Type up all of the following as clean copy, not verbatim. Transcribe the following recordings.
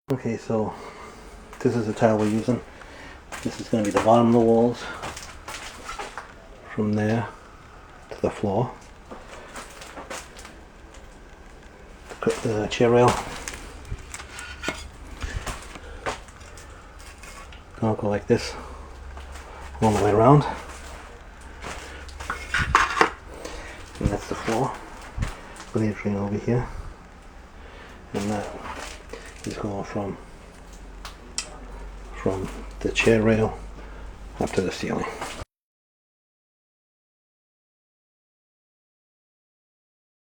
Okay, so this is the tile we're using. This is going to be the bottom of the walls from there to the floor. The chair rail. Gonna go like this all the way around. And that's the floor. Leading over here. And that is going from the chair rail up to the ceiling.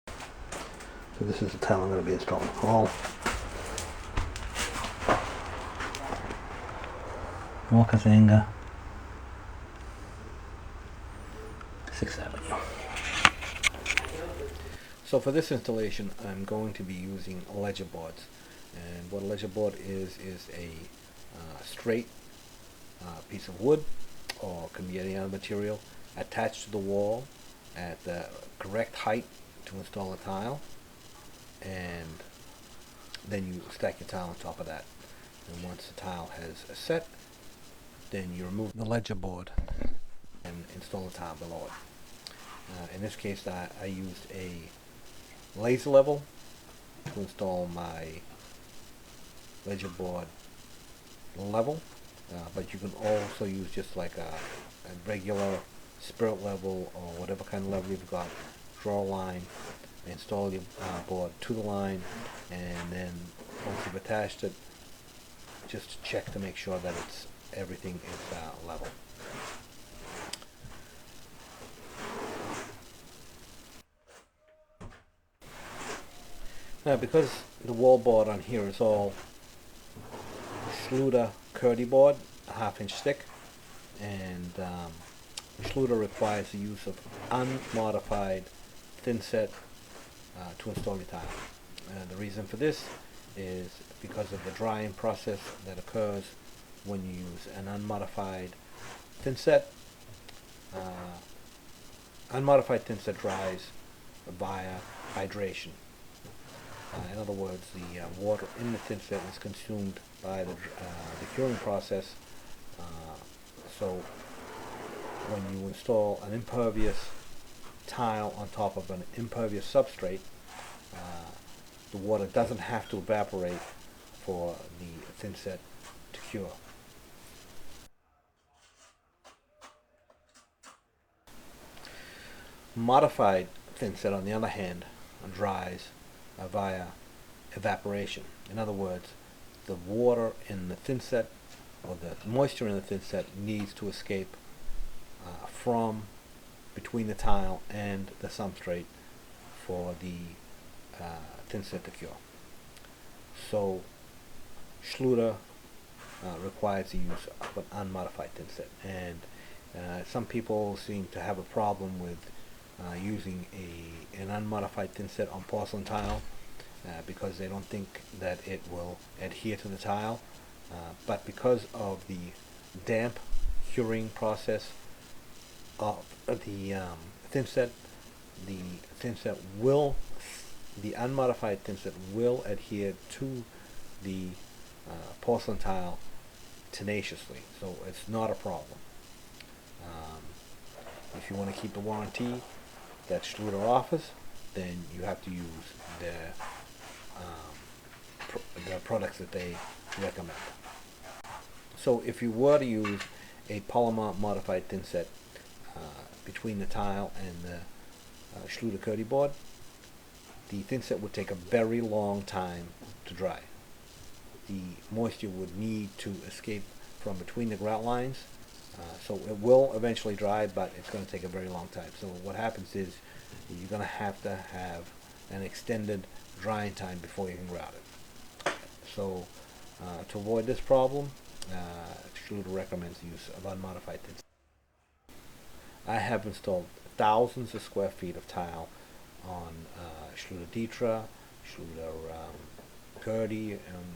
So this is the tile I'm going to be installing. All Walker Zanger, 6th Avenue. So for this installation, I'm going to be using ledger boards. And what a ledger board is a straight piece of wood, or can be any other material, attached to the wall at the correct height to install a tile, and then you stack your tile on top of that. And once the tile has set, then you remove the ledger board and install the tile below it. In this case, I used a laser level to install my ledger board level, but you can also use just like a regular spirit level or whatever kind of level you've got. Draw a line, install your board to the line, and then once you've attached it, just check to make sure that everything is level. Now, because the wall board on here is all Schluter Kerdi-board, a 1/2 inch thick, and Schluter requires the use of unmodified thin set to install your tile. The reason for this is because of the drying process that occurs when you use an unmodified thin set. Unmodified thin set dries via hydration. In other words, the water in the thin set is consumed by the curing process. So when you install an impervious tile on top of an impervious substrate, the water doesn't have to evaporate for the thin set to cure. Modified thin set, on the other hand, dries via evaporation. In other words, the water in the thin set, or the moisture in the thin set, needs to escape from between the tile and the substrate for the thin set to cure. So Schluter requires the use of an unmodified thin set, and some people seem to have a problem with using an unmodified thin set on porcelain tile because they don't think that it will adhere to the tile, but because of the damp curing process of the thin set, the unmodified thin set will adhere to the porcelain tile tenaciously, so it's not a problem. If you want to keep the warranty that Schluter offers, then you have to use the products that they recommend. So if you were to use a polymer modified thin set between the tile and the Schluter Kerdi-board, the thin set would take a very long time to dry. The moisture would need to escape from between the grout lines, so it will eventually dry, but it's going to take a very long time. So what happens is you're going to have an extended drying time before you can grout it. So to avoid this problem, Schluter recommends the use of unmodified thin set. I have installed thousands of square feet of tile on Schluter Ditra, Schluter Kerdi, and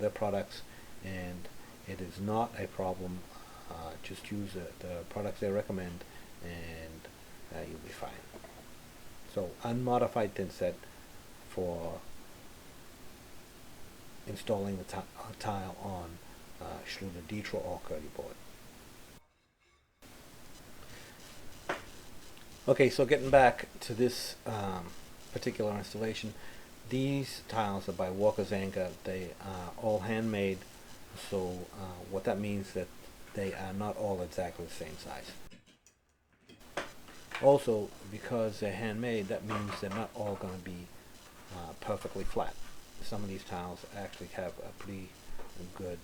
their products, and it is not a problem. Just use the products they recommend, and you'll be fine. So unmodified thin set for installing the tile on Schluter Ditra or Kerdi-board. Okay, so getting back to this particular installation, these tiles are by Walker Zanger. They are all handmade, so what that means that they are not all exactly the same size. Also, because they're handmade, that means they're not all going to be perfectly flat. Some of these tiles actually have a pretty good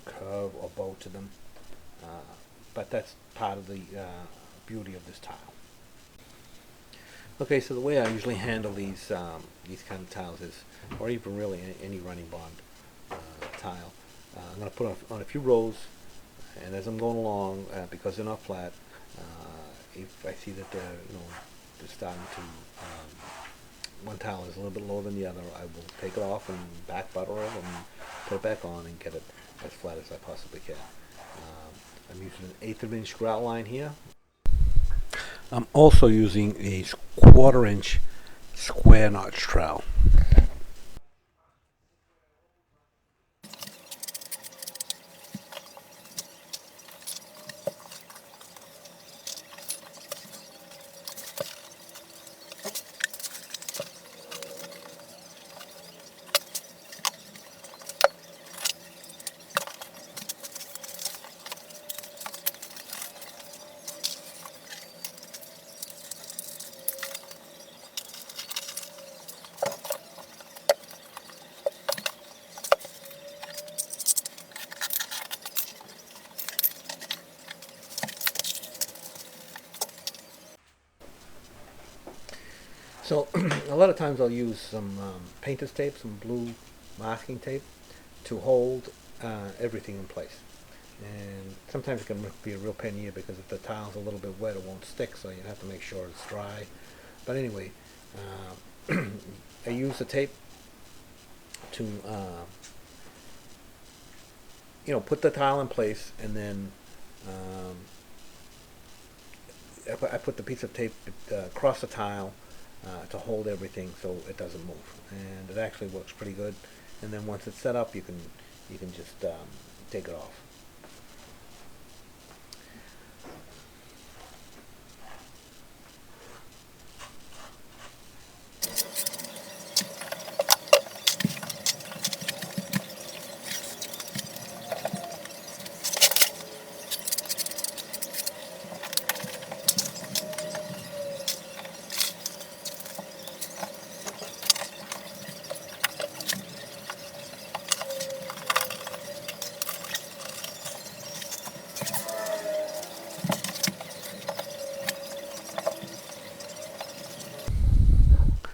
curve or bow to them, but that's part of the beauty of this tile. Okay, so the way I usually handle these kind of tiles is, or even really any running bond tile, I'm going to put on a few rows, and as I'm going along, because they're not flat, if I see that they're starting to one tile is a little bit lower than the other, I will take it off and back butter it and put it back on and get it as flat as I possibly can. I'm using an 1/8 of inch grout line here. I'm also using a 1/4 inch square notch trowel. So a lot of times I'll use some painter's tape, some blue masking tape, to hold everything in place. And sometimes it can be a real pain in the ear because if the tile's a little bit wet, it won't stick, so you have to make sure it's dry. But anyway, I use the tape to put the tile in place, and then I put the piece of tape across the tile to hold everything so it doesn't move, and it actually works pretty good. And then once it's set up, you can just take it off.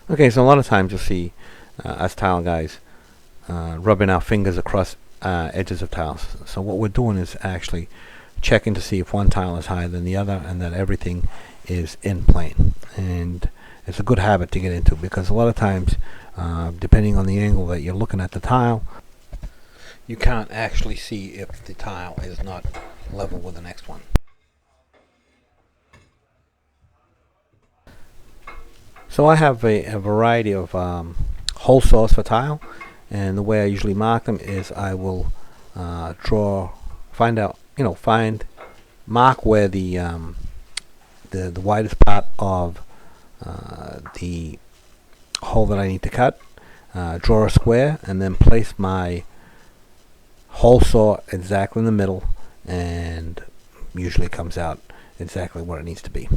Okay, so a lot of times you'll see us tile guys rubbing our fingers across edges of tiles. So what we're doing is actually checking to see if one tile is higher than the other and that everything is in plane. And it's a good habit to get into, because a lot of times, depending on the angle that you're looking at the tile, you can't actually see if the tile is not level with the next one. So I have a variety of hole saws for tile, and the way I usually mark them is I will mark where the widest part of the hole that I need to cut, draw a square, and then place my hole saw exactly in the middle, and usually it comes out exactly what it needs to be.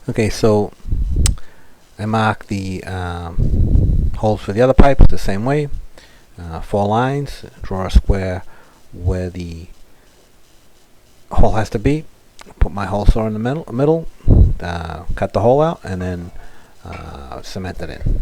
Okay, so I mark the holes for the other pipes the same way. 4 lines, draw a square where the hole has to be, put my hole saw in the middle, cut the hole out, and then cement it in.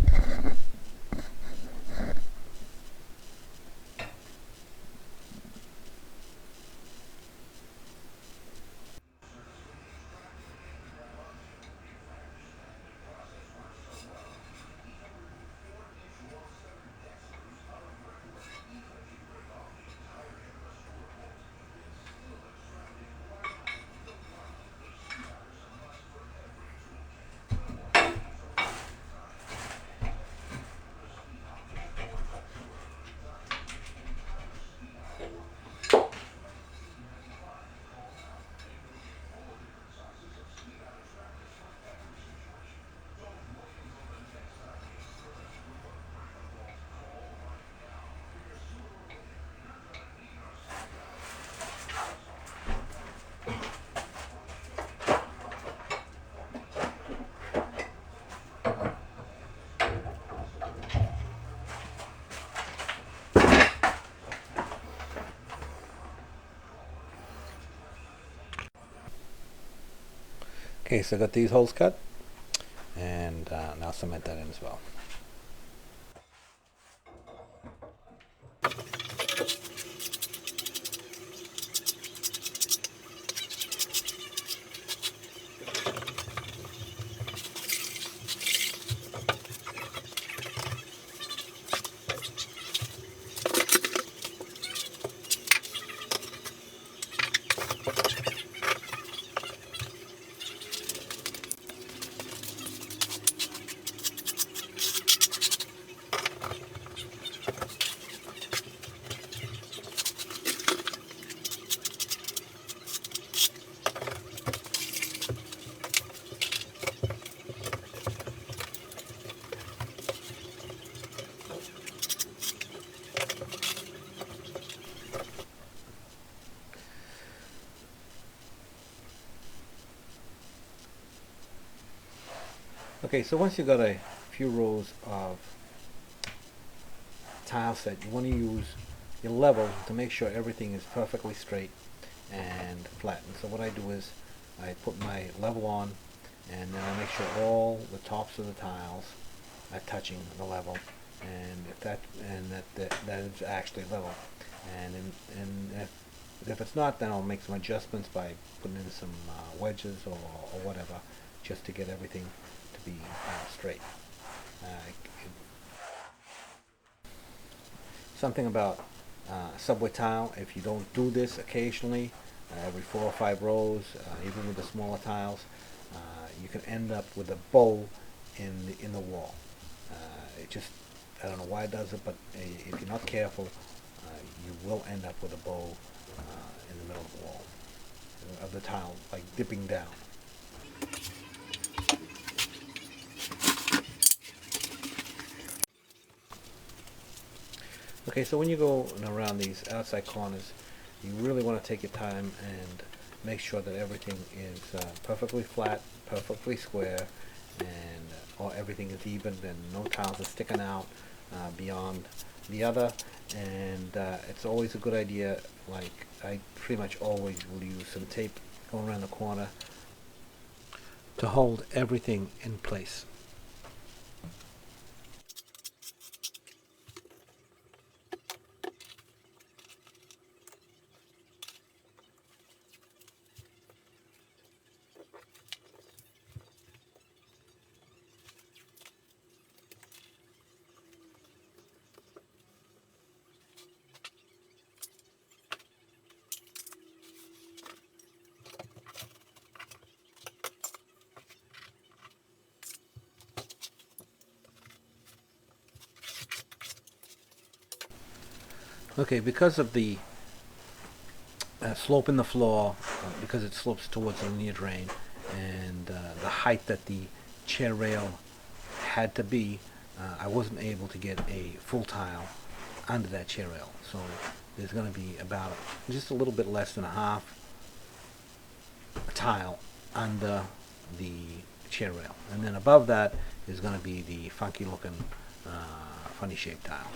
Okay, so I got these holes cut, and now cement that in as well. Okay, so once you've got a few rows of tile set, you want to use your level to make sure everything is perfectly straight and flat. And so what I do is I put my level on, and then I make sure all the tops of the tiles are touching the level, and that is actually level. And if it's not, then I'll make some adjustments by putting in some wedges or whatever, just to get everything to be straight. Something about subway tile, if you don't do this occasionally, every 4 or 5 rows, even with the smaller tiles, you can end up with a bow in the wall. It just, I don't know why it does it, but if you're not careful, you will end up with a bow in the middle of the wall, of the tile, like dipping down. Okay, so when you go around these outside corners, you really want to take your time and make sure that everything is perfectly flat, perfectly square, and everything is even, and no tiles are sticking out beyond the other. And it's always a good idea, like I pretty much always will use some tape going around the corner to hold everything in place. Okay, because of the slope in the floor, because it slopes towards the linear drain, and the height that the chair rail had to be, I wasn't able to get a full tile under that chair rail. So there's going to be about just a little bit less than a half tile under the chair rail. And then above that is going to be the funky looking, funny shaped tile.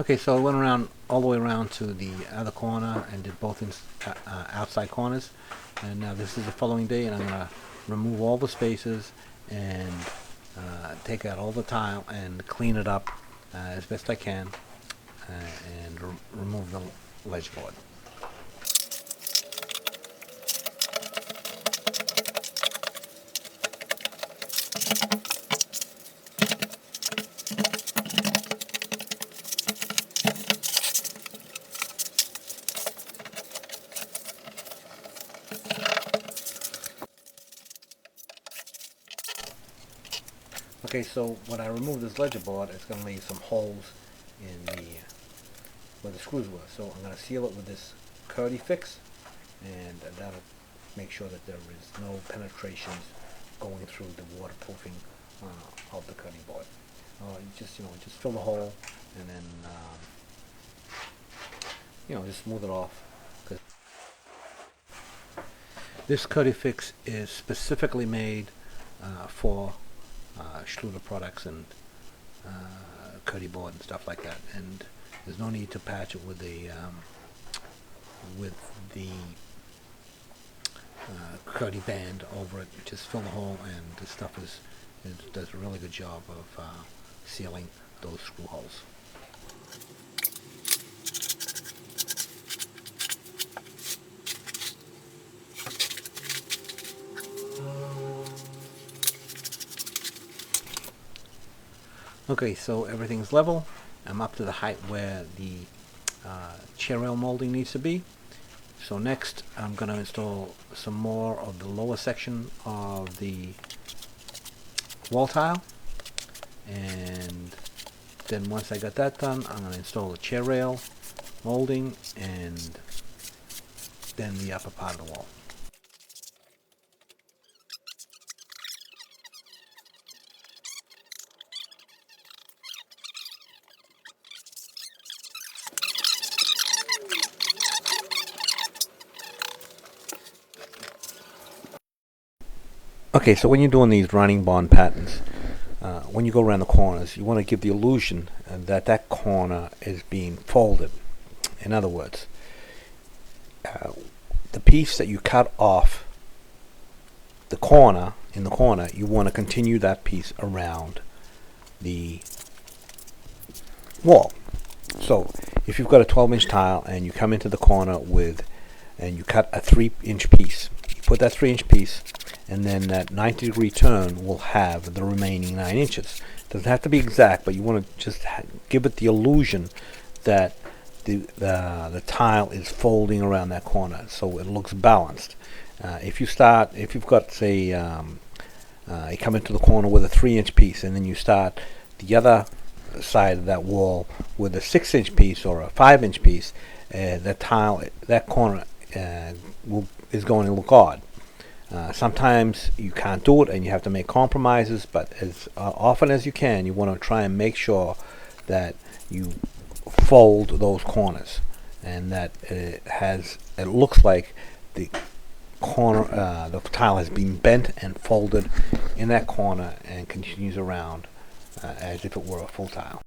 Okay, so I went around all the way around to the other corner and did both outside corners. And now this is the following day, and I'm going to remove all the spaces and take out all the tile and clean it up as best I can, and remove the ledge board. Okay, so when I remove this ledger board, it's going to leave some holes in the where the screws were. So I'm going to seal it with this Kerdi fix, and that'll make sure that there is no penetrations going through the waterproofing of the Kerdi board. Just fill the hole, and then just smooth it off. This Kerdi fix is specifically made for Schluter products and Kerdi-board and stuff like that, and there's no need to patch it with the Kerdi-band over it. Just fill the hole, and this stuff does a really good job of sealing those screw holes. Okay, so everything's level. I'm up to the height where the chair rail molding needs to be. So next I'm going to install some more of the lower section of the wall tile, and then once I got that done, I'm going to install the chair rail molding and then the upper part of the wall. Okay, so when you're doing these running bond patterns, when you go around the corners, you want to give the illusion that that corner is being folded. In other words, the piece that you cut off the corner, in the corner, you want to continue that piece around the wall. So if you've got a 12-inch tile and you come into the corner and you cut a 3-inch piece, you put that 3-inch piece, and then that 90-degree turn will have the remaining 9 inches. Doesn't have to be exact, but you want to just give it the illusion that the tile is folding around that corner, so it looks balanced. If you've got, say, you come into the corner with a 3-inch piece, and then you start the other side of that wall with a 6-inch piece or a 5-inch piece, that corner is going to look odd. Sometimes you can't do it and you have to make compromises, but as often as you can, you want to try and make sure that you fold those corners, and that it looks like the corner, the tile has been bent and folded in that corner and continues around as if it were a full tile.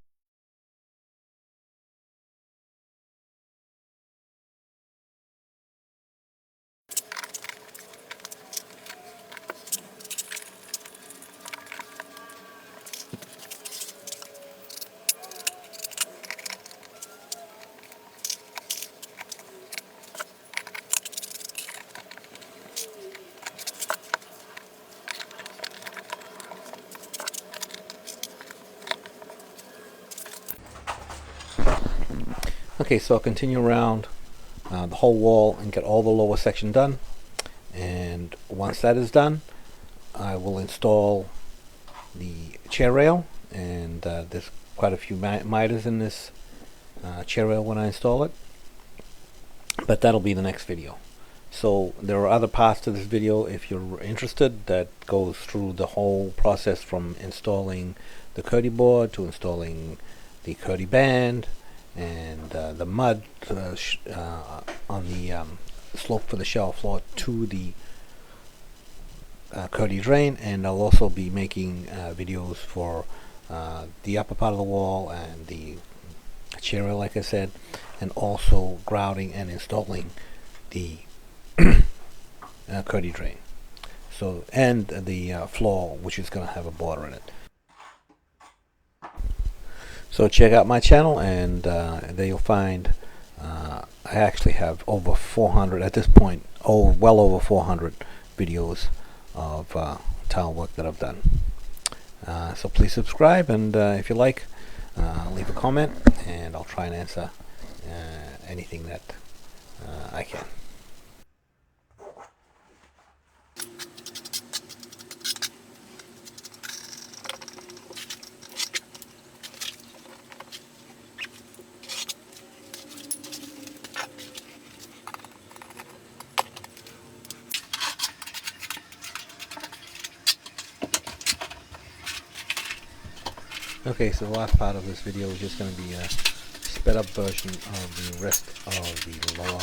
Okay, so I'll continue around the whole wall and get all the lower section done, and once that is done, I will install the chair rail, and there's quite a few miters in this chair rail when I install it, but that'll be the next video. So there are other parts to this video, if you're interested, that goes through the whole process from installing the Kerdi-board to installing the Kerdi-band and the mud on the slope for the shower floor to the Kerdi drain, and I'll also be making videos for the upper part of the wall and the material, like I said, and also grouting and installing the Kerdi drain. So, and the floor, which is going to have a border in it. So check out my channel, and there you'll find I actually have over 400 at this point, well over 400 videos of tile work that I've done. So please subscribe, and if you like, leave a comment, and I'll try and answer anything that I can. Okay, so the last part of this video is just going to be a sped up version of the rest of the lower